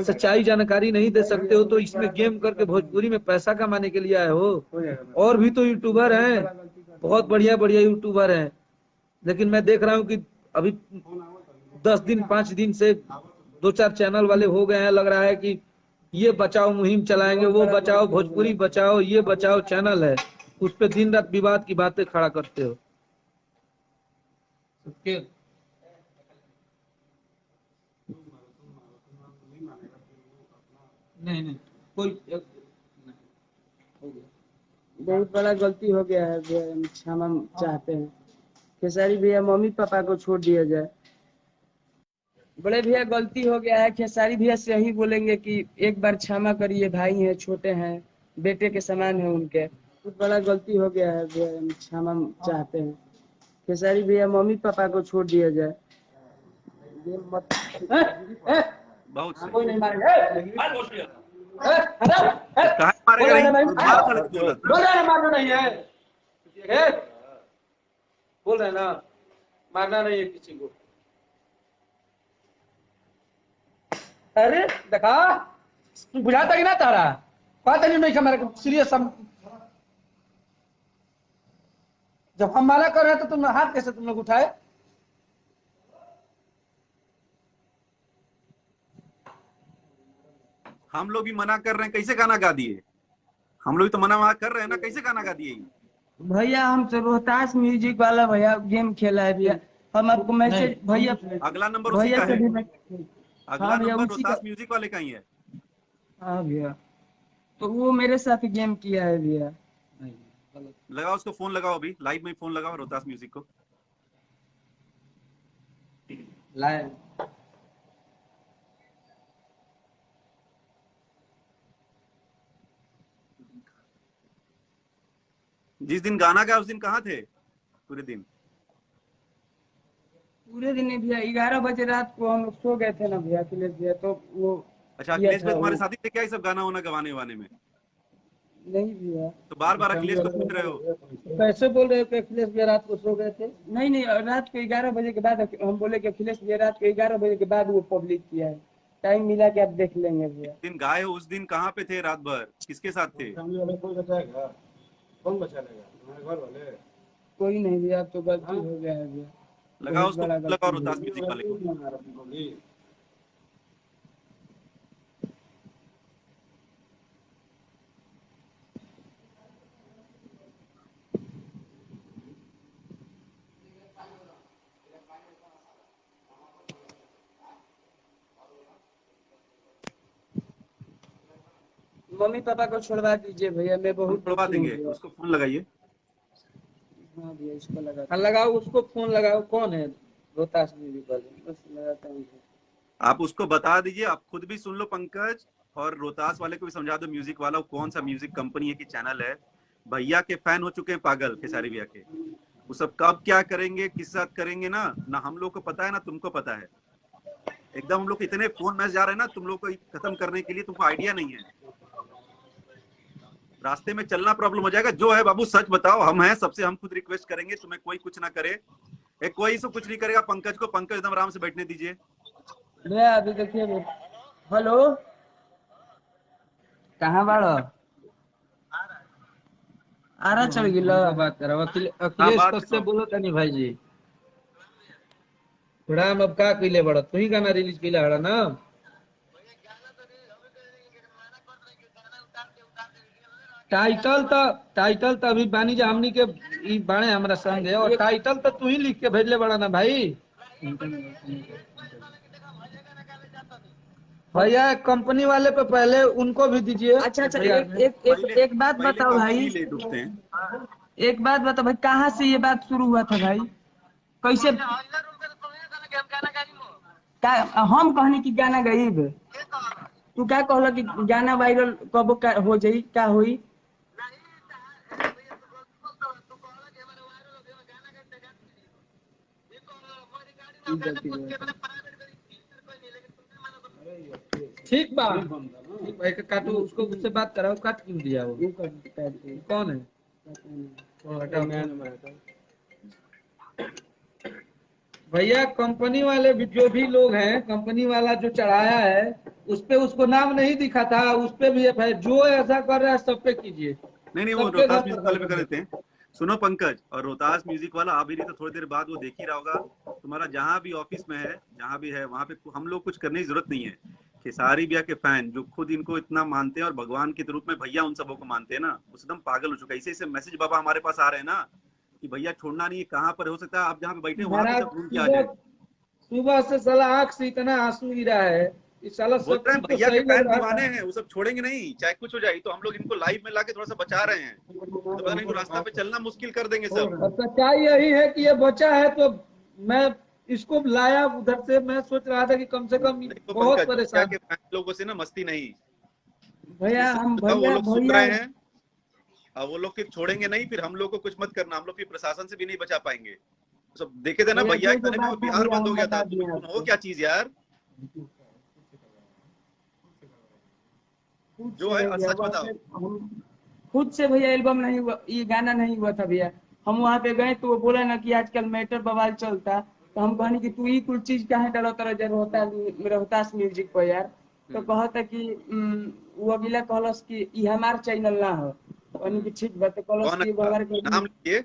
S3: सच्चाई जानकारी नहीं दे सकते हो, तो इसमें गेम करके भोजपुरी में पैसा कमाने के लिए आए हो। और भी तो यूट्यूबर हैं, बहुत बढ़िया बढ़िया यूट्यूबर हैं, लेकिन मैं देख रहा हूँ कि अभी 10 दिन 5 दिन से 2-4 चैनल वाले हो गए हैं, लग रहा है कि ये बचाओ मुहिम चलाएंगे, वो बचाओ भोजपुरी बचाओ, ये बचाओ चैनल है, उस पे दिन रात विवाद की बातें खड़ा करते हो। नहीं कोई
S1: बहुत बड़ा गलती हो गया है भैया, हम क्षमा चाहते हैं। खेसारी भैया मम्मी पापा को छोड़ दिया जाए। बड़े भैया गलती हो गया है, खेसारी भैया से यही बोलेंगे कि एक बार क्षमा करिए, भाई हैं, छोटे हैं, बेटे के समान है उनके। बहुत बड़ा गलती हो गया है भैया, हम क्षमा चाहते हैं। खेसारी भैया मम्मी पापा को छोड़ दिया जाए। ये मत
S2: बहुत सही।
S1: कोई नहीं मारेगा,
S2: कहा मारेगा नहीं, मार पड़े बोला था।
S3: बोल रहे मारना नहीं है, बोल रहे ना मारना नहीं है किसी को। अरे देखा, तू बुझाता कि ना तारा बात नहीं हमारे सीरियस। जब हम माना कर रहे हैं तो तुम हाथ कैसे तुम लोग उठाए?
S2: हम लोग भी मना कर रहे हैं, कैसे गाना गा दिए? हम लोग भी तो मना कर रहे हैं ना, कैसे गाना गा दिए?
S1: भैया हम तो रोहतास म्यूजिक वाला भैया गेम खेला है भैया, हम आपको मैसेज भैया,
S2: अगला नंबर उसी
S1: भैया
S2: का
S1: से
S2: है,
S1: भी
S2: अगला
S1: हाँ भैया
S2: नंबर
S1: उसी का।
S2: रोहतास म्यूजिक वाले का ही है।
S1: हाँ भैया, तो वो मेरे साथ गेम किया है भैया।
S2: लगाओ उसको फोन, लगाओ अभी लाइव में फोन लगाओ रोहतास म्यूजिक को।
S3: लाइव
S2: जिस दिन गाना गा उस दिन कहाँ थे पूरे दिन?
S1: पूरे दिन नहीं भैया, 11 बजे रात को हम सो गए थे ना भैया अखिलेश भैया, तो वो
S2: अच्छा,
S1: किया
S2: अखिलेश
S1: था
S2: भाई तुम्हारे
S1: वो।
S2: साथी थे क्या ये सब गाना वाना गवाने वाने में?
S1: नहीं भैया,
S2: तो बार बार अखिलेश को पूछ रहे हो।
S3: कैसे बोल रहे हो कि अखिलेश भैया रात को सो गए थे?
S1: नहीं नहीं, रात को 11 बजे के बाद हम बोले कि अखिलेश भैया रात को 11 बजे के बाद वो पब्लिक किया है, टाइम मिला के आप देख लेंगे भैया।
S2: दिन गाए हो उस दिन कहाँ पे थे रात भर, किसके साथ थे?
S4: फैमिली वाले कोई बचाएगा? कौन बचा लेगा? हमारे घर वाले।
S1: कोई नहीं भैया, अब तो गलती हो गया है भैया,
S2: लगाओ
S1: बहुत
S2: उसको,
S1: बड़ा
S2: लगाओ
S1: गलती हो
S2: रोहतास
S1: गया।
S2: म्यूजिक वाले को।
S1: मम्मी पापा को छोड़वा दीजिए भैया, मैं
S2: हम
S1: बहुत
S2: छुड़वा
S1: दुखी हूँ
S2: देंगे,
S1: भैया।
S2: उसको फोन लगाइए।
S1: हाँ भैया, इसको लगा
S3: हाँ लगाओ, उसको फोन लगाओ। कौन है रोहतास म्यूजिक वाले?
S1: बस लगाता हूँ।
S2: आप उसको बता दीजिए, आप खुद भी सुन लो पंकज, और रोहतास वाले को भी समझा दो म्यूजिक वाला, वो कौन सा म्यूजिक कंपनी है कि चैनल है। भैया के फैन हो चुके हैं पागल खेसारी भैया के। वो सब कब क्या करेंगे, किस साथ करेंगे ना ना हम लोग को पता है ना तुमको पता है। एकदम हम लोग को इतने फोन मैसेज जा रहे हैं ना तुम लोग को खत्म करने के लिए, तुमको आइडिया नहीं है। रास्ते में चलना प्रॉब्लम हो जाएगा। जो है बाबू सच बताओ, हम हैं सबसे, हम खुद रिक्वेस्ट करेंगे, तुम्हें कोई कुछ ना करे। कोई से कुछ नहीं करेगा पंकज को, पंकज एकदम आराम से बैठने दीजिए।
S1: भैया अभी देखिए भैया। हेलो, कहाँ बाड़ो? आरा चढ़ गिल।
S3: बात करो
S2: हाँ
S3: अखिलेश
S2: बात
S3: कश्यप
S2: करो।
S3: बोलो तनी भाई जी। थोड़ा हम अब का कइले बड़ा, तू ही गाना रिलीज कइले हड़ा ना। टाइटल तो अभी बानी जा हमनी के ई बाणे हमरा संग है, और टाइटल तो तू ही लिख के भेजले बड़ा ना भाई। भैया कंपनी वाले पे पहले उनको भी दीजिए।
S1: अच्छा अच्छा,
S3: भैया
S2: पहले
S1: एक बात
S2: पहले
S1: बताओ
S2: कंपनी
S1: भाई,
S2: ले डूबते हैं।
S1: एक बात बताओ भाई, कहाँ से ये बात शुरू हुआ था भाई? कैसे? का हम कहनी कि गाना गईब, तू क्या कहला कि गाना वायरल कब का हो जाई, का हुई?
S3: ठीक बा, ठीक भाई का काटो, उसको उससे बात कराओ, काट क्यों दिया वो? कौन है? वो हटाओ। भैया कंपनी वाले भी, जो भी लोग हैं, कंपनी वाला जो चढ़ाया है उस पे उसको नाम नहीं दिखा था, उस पे भी है। जो ऐसा कर रहा है सब पे कीजिए,
S2: नहीं वो
S3: सबके
S2: रोहतास
S3: साथ
S2: म्यूजिक
S3: ऐसा
S2: वाले पे
S3: कर
S2: कर
S3: दो।
S2: देते हैं। सुनो पंकज, और रोहतास म्यूजिक वाला आ भी रही तो थोड़ी देर बाद वो देख ही रहा होगा। तुम्हारा जहां भी ऑफिस में है, जहां भी है वहां पे हम लोग कुछ करने की जरूरत नहीं है। खेसारी भैया के फैन जो खुद इनको इतना मानते हैं और भगवान के रूप में भैया उन सबों को मानते हैं ना, वो एकदम पागल हो चुका है। ऐसे मैसेज बाबा हमारे पास आ रहे हैं ना कि भैया छोड़ना नहीं है, कहाँ पर हो सकता है आप जहाँ पे बैठे हैं वहां भी
S3: महाराज
S2: सब ढूंढ के आ
S3: सुबह
S2: जाए।
S3: सुबह से साला आंख से इतना आंसू गिरा है, इस साला
S2: बोल
S3: सब
S2: रहे हैं
S3: चीज तो
S2: भैया के
S3: सही लग
S2: फैन
S3: रहा
S2: दीवाने
S3: था।
S2: हैं, वो सब छोड़ेंगे नहीं चाहे कुछ हो जाए। तो हम लोग इनको लाइव में लाके थोड़ा सा बचा रहे हैं, तो पता नहीं तो रास्ता पे चलना मुश्किल कर देंगे सब।
S3: और सच्चाई यही है कि ये बचा है, तो मैं इसको लाया उधर से। मैं सोच रहा था कि कम से कम
S2: नहीं तो
S3: बहुत
S2: पंकज, भैया
S3: परेशान।
S2: के फैन लोगों से ना मस्ती नहीं।
S1: भैया
S2: इससे
S1: हम
S2: बताओ वो
S1: भैया
S2: लोग सुन
S1: भैया
S2: रहे हैं, अब वो लोग फिर छोड़ेंगे नहीं, फिर हम लोग को कुछ मत करना, हम लोग फिर प्रशासन से भी नहीं बचा पाएंगे। सब देखे थे ना
S1: भैया
S2: भैया
S1: जो
S2: के
S1: जो
S2: बारे में, वो
S1: बात था
S2: बिहार
S1: भैया
S2: बंद हो
S1: हम
S2: गया था।
S1: बता दिए
S2: तुम हो
S1: आपको।
S2: क्या चीज यार,
S1: खुद
S2: जो
S1: से
S2: है
S1: नहीं भैया,
S2: सच
S1: वैसे
S2: बताओ।
S1: हम खुद से भैया एल्बम नहीं हुआ, ये गाना नहीं हुआ था भैया। हम वहाँ पे गए तो वो बोला ना कि आजकल मैटर बवाल चलता, तो हम कहनी कि तू ही कुछ चीज काहे डालो तरह जब रोहतास म्यूजिक पर यार। तो कहता कि वो अगला कहलस कि ये हमार चैनल ना हो, कहनी कि ठीक बात। तो कहलस
S2: कौन
S1: कि वो
S2: है,
S1: हमारे
S2: नाम लीजिए,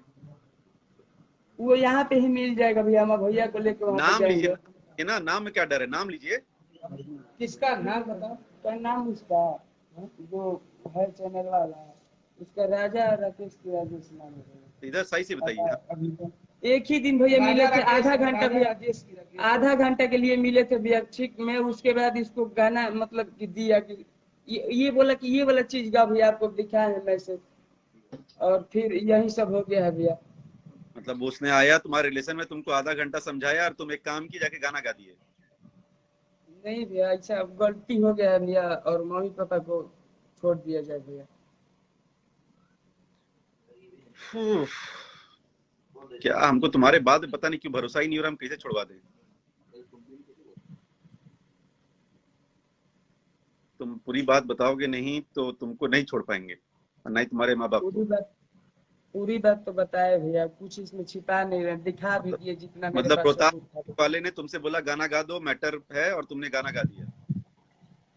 S1: वो यहाँ पे ही मिल जाएगा भैया, हम भैया को लेके वहाँ पे
S2: नाम लीजिए,
S1: जाएंगे।
S2: ये ना नाम में क्या डर है, नाम लीजिए।
S3: किसका नाम बताओ?
S1: क्या नाम उसका, जो है चैनल वाला, उसका राजा राकेश की राजेश नाम है।
S2: इधर सही से बताइए। हाँ।
S1: अभी तो एक ही दिन भैया मिले थे, आधा घंटा भैया, आधा घंटा के लिए मिले थे भैया। ठीक, मैं उसके बाद इसको गाना मतलब कि दिया कि ये बोला कि ये वाला चीज गा भैया, आपको दिखा है मैसेज, और फिर यही सब हो गया है भैया।
S2: मतलब उसने आया तुम्हारे रिलेशन में, तुमको आधा घंटा समझाया और तुम एक काम की जाके गाना गा दिए।
S1: नहीं भैया, ऐसा अब गलती हो गया है भैया, और मम्मी पापा को छोड़ दिया जाए भैया।
S2: उफ, क्या हमको तुम्हारे बाद में पता नहीं क्यों भरोसा ही नहीं हो रहा, हम कैसे छुड़वा दें। तुम पूरी बात बताओगे नहीं तो तुमको नहीं छोड़ पाएंगे, और नहीं तुम्हारे माँ बाप को।
S1: पूरी बात तो बताए भैया, कुछ इसमें छिपा नहीं रहे, दिखा भी
S2: मतलब
S1: दिए जितना मेरे
S2: मतलब
S1: पास
S2: रोहतास
S1: सबूत था।
S2: वाले ने तुमसे बोला गाना गा दो, मैटर है, और तुमने गाना गा दिया।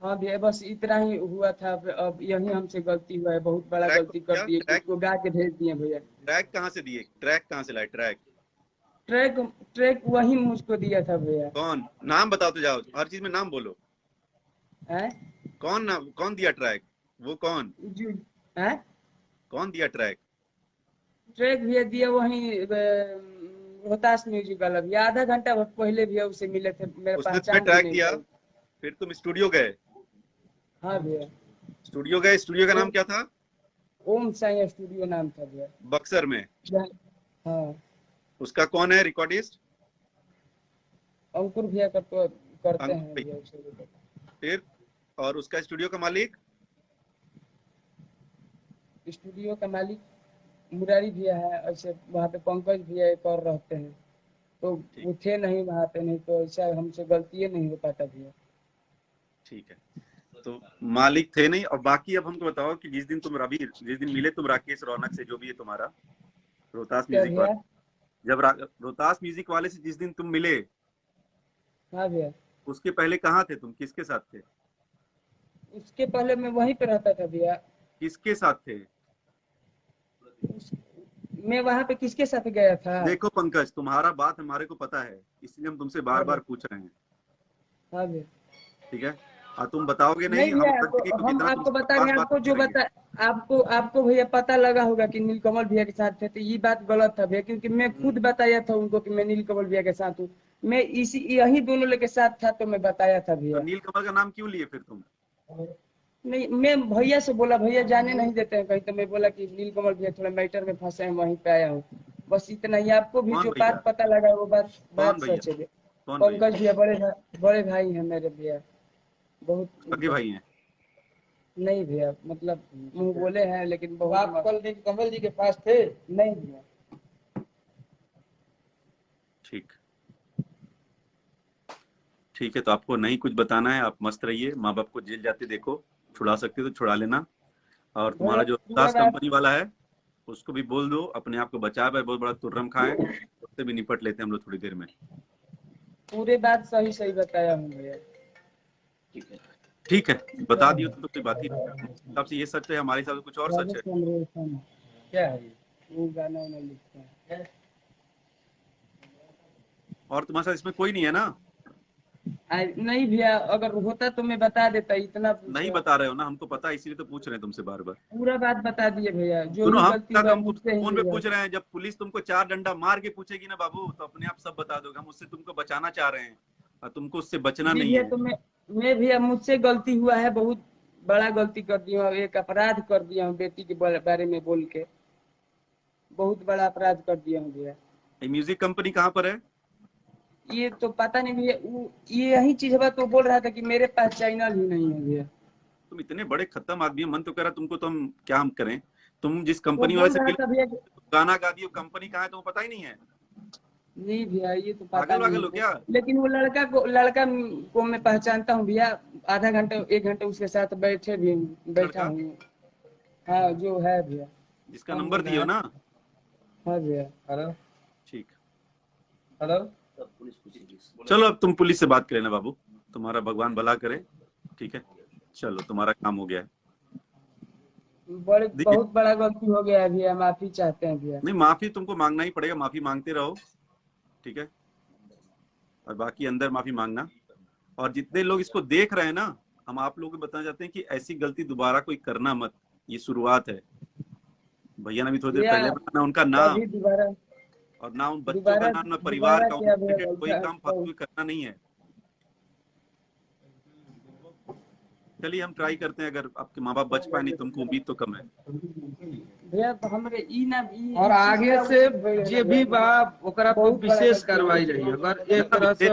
S1: हाँ भैया, बस इतना ही हुआ था। अब यही हमसे गलती हुआ है, बहुत बड़ा
S2: ट्रैक
S1: गलती कर दिए कि
S2: ट्रैक
S1: उसको गा के भेज दिए भैया।
S2: ट्रैक कहाँ से दिए, ट्रैक कहाँ से लाए ट्रैक?
S1: ट्रैक ट्रैक वही मुझको दिया था भैया।
S2: कौन, नाम बताओ तो जाओ, हर चीज में नाम बोलो।
S1: हैं?
S2: कौन दिया ट्रैक, वो कौन
S1: जो हैं?
S2: कौन दिया ट्रैक?
S1: ट्रैक भैया दिया वही रोहतास म्यूजिक वाला भैया, आधा घंटा पहले भैया उसे मिले थे, मेरा
S2: उसने तुम्हें
S1: पहचान भी
S2: ट्रैक
S1: नहीं
S2: दिया,
S1: था।
S2: फिर तुम स्टूडियो गए?
S1: हाँ भैया।
S2: स्टूडियो गए, स्टूडियो का नाम क्या था?
S1: ओम साई स्टूडियो नाम था भैया।
S2: बक्सर में।
S1: हाँ,
S2: उसका कौन है रिकॉर्डिस्ट?
S1: अंकुर भैया करते हैं
S2: अंकुर।
S1: भैया उसे।
S2: फिर और उसका स्टूडियो का मालिक?
S1: स्टूडियो का मालिक मुरारी भैया है, ऐसे वहाँ पे पंकज भैया एक और रहते हैं, तो
S2: ठीक,
S1: वो थे नहीं वहाँ पे, नहीं तो ऐसा हमसे गलती नहीं हो पाता भैया।
S2: ठीक है, तो मालिक थे नहीं। और बाकी अब हमको बताओ कि जिस दिन मिले तुम राकेश रौनक से, जो भी है तुम्हारा रोहतास
S1: क्या
S2: म्यूजिक
S1: भैया?
S2: वाला, जब रोहतास म्यूजिक वाले से जिस दिन तुम मिले,
S1: हाँ भैया।
S2: उसके पहले कहाँ थे तुम, किसके साथ थे?
S1: उसके पहले मैं वहीं पे रहता था भैया।
S2: किसके साथ थे?
S1: उस- मैं वहाँ पे किसके साथ गया था?
S2: देखो पंकज, तुम्हारा बात हमारे को पता है, इसलिए हम तुमसे बार
S1: हाँ
S2: बार
S1: भैया।
S2: पूछ रहे हैं,
S1: हाँ भैया।
S2: ठीक है? और तुम बताओगे नहीं,
S1: नहीं
S2: हम
S1: भैया,
S2: अलग जगह
S1: तो
S2: कुछ
S1: हम
S2: इतना
S1: आपको
S2: तुमसे
S1: बता रहे
S2: बकवास
S1: हैं,
S2: बात
S1: आपको
S2: नहीं
S1: जो
S2: करेंगे।
S1: बता आपको भैया पता लगा होगा कि नीलकमल भैया के साथ थे, तो ये बात गलत था भैया, क्योंकि मैं खुद बताया था उनको कि मैं नीलकमल भैया के साथ हूँ। मैं इसी यही दोनों लोग के साथ था, तो मैं बताया था
S2: तो
S1: भैया।
S2: नीलकमल का नाम क्यों लिए फिर तुम?
S1: नहीं, मैं भैया से बोला, भैया जाने नहीं देते हैं कहीं, तो मैं बोला कि नीलकमल भैया थोड़ा मैटर में फंसे हैं, वहीं पे आया हूँ, बस इतना ही। आपको भी
S2: कौन
S1: जो
S2: भैया?
S1: बात पता लगा वो बात
S2: कौन
S1: बात
S2: भैया?
S1: सच है भैया।
S2: कौन भैया?
S1: पंकज भैया बड़े भाई हैं मेरे भैया, बहुत
S2: सगे भाई हैं?
S1: नहीं भैया, मतलब मुंह बोले हैं लेकिन
S3: आप
S1: बहुत
S3: कल कमल जी के पास थे?
S1: नहीं भैया।
S2: ठीक, ठीक है, तो आपको नहीं कुछ बताना है, आप मस्त रहिए, माँ बाप को जेल जाते देखो, छुड़ा सकते हो तो छुड़ा लेना। और तुम्हारा
S1: भैया
S2: जो
S1: पूरा
S2: दास
S1: बात
S2: कंपनी वाला है, उसको भी बोल दो अपने आप को बचा पाए, बहुत बड़ा तुर्रम खाए, उससे भी निपट लेते हैं हम लोग थोड़ी देर में।
S1: पूरे बात सही सही बताया हूँ भैया।
S2: ठीक है, बता दियो तो कोई बात ही नहीं, हिसाब से ये सच है, हमारे हिसाब से कुछ और सच है।
S1: क्या है ये? वो गाना वाना लिखता है।
S2: और तुम्हारे साथ इसमें कोई नहीं है ना?
S1: नहीं भैया, अगर होता तो मैं बता देता, इतना
S2: नहीं
S1: पूछा।
S2: बता रहे हो ना, हम तो पता है, इसीलिए तो पूछ रहे हैं तुमसे बार बार।
S1: पूरा बात बता दिए भैया, जो
S2: सुनो,
S1: भी
S2: हम
S1: गलती
S2: क्या,
S1: हुआ
S2: हम
S1: मुझसे
S2: तुमसे
S1: ही
S2: फोन पे
S1: हुआ।
S2: पूछ रहे हैं, जब पुलिस तुमको 4 डंडा मार के पूछेगी ना बाबू, तो अपने आप सब बता दोगे, हम उससे तुमको बचाना चाह रहे हैं और तुमको उससे बचना
S1: जी
S2: नहीं
S1: भैया,
S2: है।
S1: तो मैं भैया मुझसे गलती हुआ है, बहुत बड़ा गलती कर दिया हूँ, एक अपराध कर दिया हूँ बेटी के बारे में बोल के, बहुत बड़ा अपराध कर दिया हूँ भैया।
S2: ये म्यूजिक कंपनी कहाँ पर है?
S1: ये तो पता नहीं भैया, ये यही चीज है, तो बोल रहा था कि मेरे पास चैनल ही नहीं है भैया।
S2: तुम इतने बड़े खत्म आदमी हो, मन तो कह रहा तुमको, तो हम क्या हम करें। तुम जिस
S1: वो
S2: कंपनी वाले
S1: बोल
S2: से
S1: रहा था भैया कि
S2: गाना गा दियो, कंपनी कहाँ है तुमको पता ही नहीं है?
S1: नहीं भैया, ये तो पता
S2: पागल
S1: नहीं
S2: वागल हो
S1: है,
S2: क्या?
S1: लेकिन वो लड़का को मैं पहचानता हूँ भैया, आधा घंटे 1 घंटे उसके साथ बैठा
S2: लड़का
S1: हूँ। हाँ, जो है भैया।
S2: जिसका
S1: कौन
S2: नंबर
S1: बोल रहा
S2: दियो
S1: है?
S2: ना?
S1: हाँ भैया।
S3: हेलो
S2: ठीक,
S3: हेलो।
S2: चलो अब तुम पुलिस से बात कर लेना बाबू, तुम्हारा भगवान भला करे, ठीक है? चलो, तुम्हारा काम हो गया है। देखिए,
S1: बहुत बड़ा गलती हो गया है भैया, माफी चाहते हैं भैया।
S2: नहीं, माफी तुमको मांगना ही पड़ेगा, माफी मांगते रहो, ठीक है? और बाकी अंदर माफी मांगना। और जितने लोग इसको देख रहे हैं ना, हम आप लोगों को बताना चाहते हैं कि ऐसी गलती दोबारा कोई करना मत, ये शुरुआत है। भैया ने भी थोड़ी देर
S1: भैया
S2: पहले बताया, ना उनका नाम
S1: अभी दोबारा
S2: और ना उन बच्चों का
S1: दोबारा
S2: नाम, ना परिवार
S1: दोबारा
S2: का,
S1: क्या भैया
S2: उनके कोई काम
S1: तो
S2: फालतू करना नहीं है। चलिए, हम ट्राई करते हैं, अगर आपके माँ बाप बच पाए, नहीं तुमको उम्मीद तो कम है।
S1: भैया हमरे ई ना
S3: और आगे से जे भी बा ओकरा पर
S1: बहुत बड़ा
S3: विशेष
S1: गलती हो
S3: कार्रवाई
S1: गया।
S3: रही, अगर एक तरह से